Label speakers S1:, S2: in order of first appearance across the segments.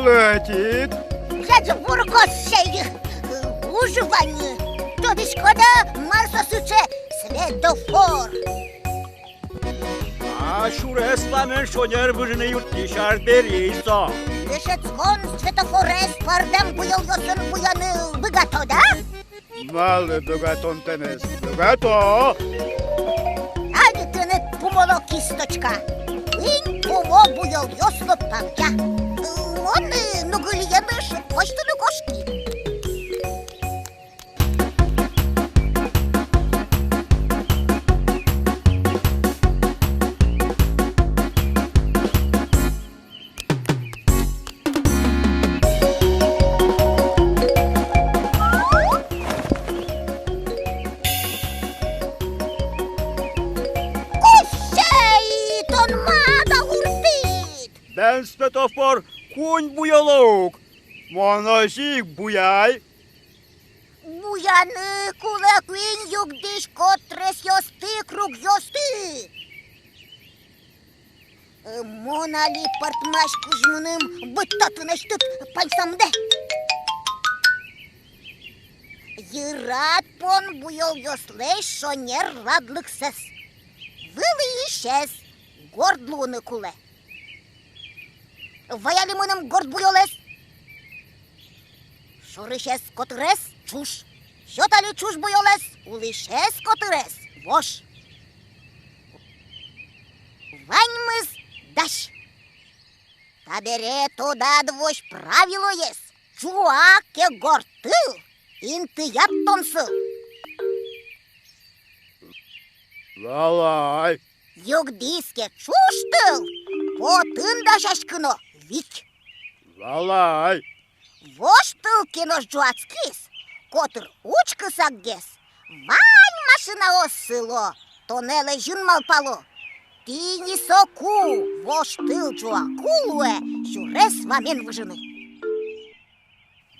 S1: летить.
S2: Вже буркосей уживання. Тобі шкода Марсосуче світофор.
S1: А шуресламен шонер бужынают тишар берейсо.
S2: Лишецкон світофорес пардам буял йосын буяны богато, да?
S1: Малы богатон темес. Богато.
S2: Ади ти не помоло кісточка. Він помо буял йосно пам'я. Вони нугулієми шипочту кошки.
S1: Ден светофор кунь буялок. Моносик буяй.
S2: Буяни кулек він югдиш котрес йости круг йости. Моналі партмаш кужмуним быттаты нештык пансамде. Йырат пон буял йослей шонер радлык сес. Вылы ишес гордлуны куле. Ваяли мыным горд буялес. Шорышес котрес чуш. Шотали чуш буялес, улышес котрес вош. Ваньмыз даш. Табере туда двош правило ес. Чуаке гортыл, инты яттонсы.
S1: Лалай.
S2: Югдиске чуштыл, потын да шашкыно вик.
S1: Лалай.
S2: Воштыл кинош жуацкис, котыр учкы саггес. Вань машина оссыло, тонеле жын малпало. Тини соку, воштыл жуакулуэ, шурес вамен выжыны.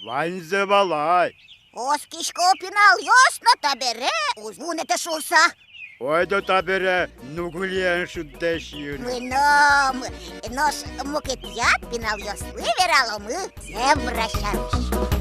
S1: Ваньзе балай.
S2: Оскишко пинал ёсно табере, узвунете шулса.
S1: Ойдо табере нугулиен шуддешин.
S2: Мыном, нож мукетят пинал ёслы верало мы, не вращались.